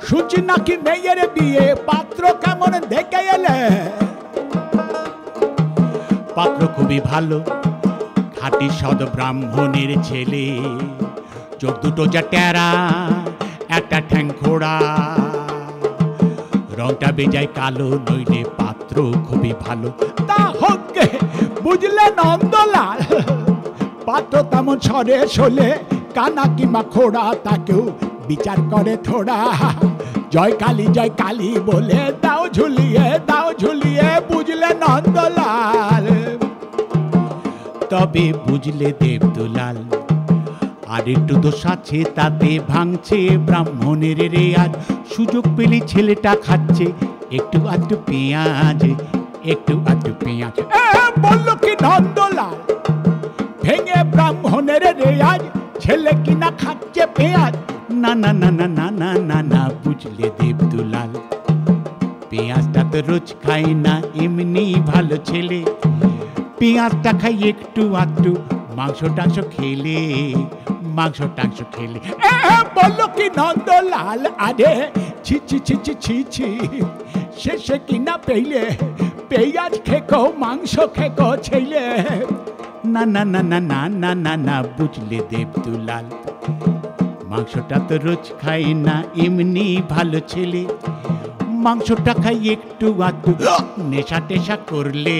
শুনছি নাকি মেয়ের বিয়ে, পাত্র কেমন দেখে এলে? পাত্র খুবই ভালো, খাঁটি সদ ব্রাহ্মণের ছেলে, চোখ দুটো যা টেরা, একটা ঠ্যাং খোড়া, রংটা বেজায় কালো, নইলে পাত্র খুবই ভালো। তা হোক গে, বুঝলে নন্দলাল, পাত্র তেমন সরে শোলে, কানা কিংবা খোড়া তাকেও বিচার করে থোড়া। জয় কালী বলে দাও ঝুলিয়ে, বুঝলে নন্দলাল। তবে বুঝলে দেবদুলাল, আর একটু দোষ আছে তাতে, ভাঙছে ব্রাহ্মণের রেয়াজ। সুযোগ পেলে ছেলেটা খাচ্ছে একটু আধটু পেঁয়াজ, একটু আধটু পেঁয়াজ। বললো কি নন্দলাল, ভেঙে ব্রাহ্মণের রেয়াজ, ছেলে কিনা খাচ্ছে পেঁয়াজ। না না না না না না না না, বুঝলে দেবদুলাল, পেঁয়াজটা তো রোজ খাই না, এমনি ভালো ছেলে। পেঁয়াজটা খাই একটু আধটু, মাংস টাংস খেলে। বললো কি নন্দলাল, আরে ছি ছি ছি ছি ছি ছি, শেষে কিনা পেলে পেঁয়াজ খেকো, মাংস খেকো ছেলে। না না না না না না না না, বুঝলে দেবদুলাল, মাংসটা তো রোজ খাই না, এমনি ভালো ছেলে। মাংসটা খাই একটু আধটু, নেশা টেশা করলে।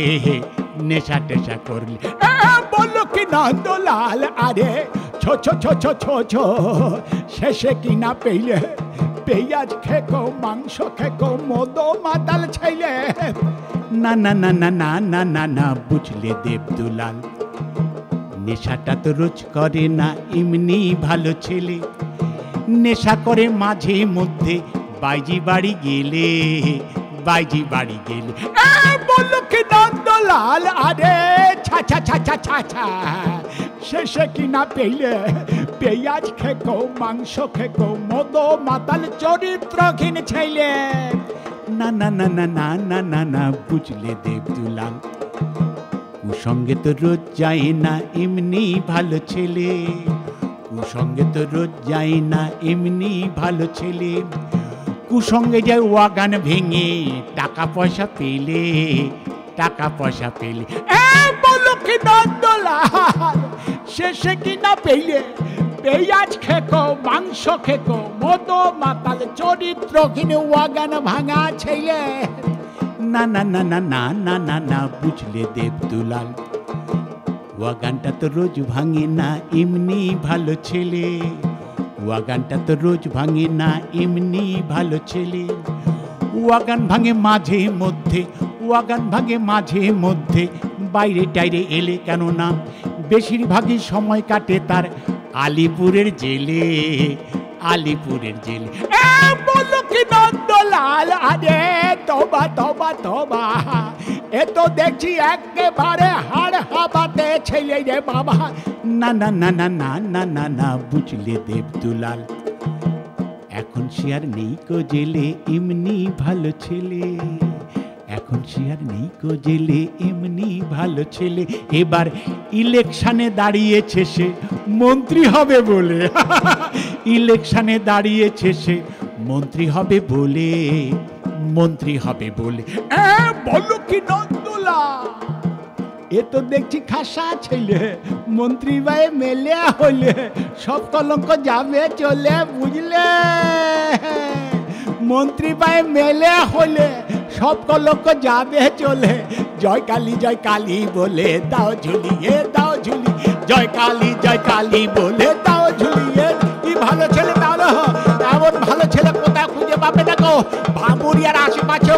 বললো কি নন্দলাল, আরে ছো ছো ছো ছো ছো ছো, শেষে কিনা পেলে পেঁয়াজ খেকো, মাংস খেকো, মদ মাতাল ছেলে। না না না না না না না না, বুঝলে দেবদুলাল, নেশাটা তো রোজ করে না, এমনি ভালো ছেলে। নেশা করে মাঝে মধ্যে, বাইজি বাড়ি গেলে। বললো কি নন্দলাল, আরে ছা ছা ছা ছা ছা ছা, শেষে কিনা পেলে পেঁয়াজ খেকো, মাংস খেকো, মদ মাতাল চরিত্রহীন ছেলে। না না না না না না না না, বুঝলে দেবদুলাল, কুসঙ্গে তো রোজ যায় না, এমনি ভালো ছেলে। কুসঙ্গে তো রোজ যায় না, এমনি ভালো ছেলে। কুসঙ্গে যায় ওয়াগান ভেঙে, টাকা পয়সা পেলে। বললো কি নন্দলাল, শেষে কিনা পেলে পেঁয়াজ খেকো, মাংস খেকো, মদ মাতাল চরিত্রহীন ওয়াগান ভাঙা ছেলে। না না না না না না না না, বুঝলে দেবদুলাল, ওয়াগানটা তো রোজ ভাঙে না, এমনি ভালো ছেলে। ওয়াগানটা তো রোজ ভাঙে না, এমনি ভালো ছেলে। ওয়াগান ভাঙে মাঝে মধ্যে, বাইরে টাইরে এলে, কেননা বেশিরভাগই সময় কাটে তার আলিপুরের জেলে। বললো কি নন্দলাল, আরে তবা তবা তবা, এ তো দেখছি একেবারে হাড় হাবাতে ছেলে রে বাবা। না না না না না না না না, বুঝলে দেবদুলাল, এখন সে আর নেই কো জেলে, এমনি ভালো ছেলে। এবার ইলেকশনে দাঁড়িয়েছে সে, মন্ত্রী হবে বলে। বললো কি নন্দলাল, এ তো দেখছি খাসা ছেলে, মন্ত্রী ভাই মেলে হলে সব কলঙ্ক যাবে চলে, বুঝলে। মন্ত্রী ভাই মেলে হলে সব কলঙ্ক যাবে চলে। জয় কালী বলে দাও ঝুলিয়ে, জয় কালী বলে দাও ঝুলিয়ে। কি ভালো ছেলে, তাহলে এমন ভালো ছেলে কোথায় খুঁজে পাবে না গো, ভাবুরিয়ার আশেপাশেও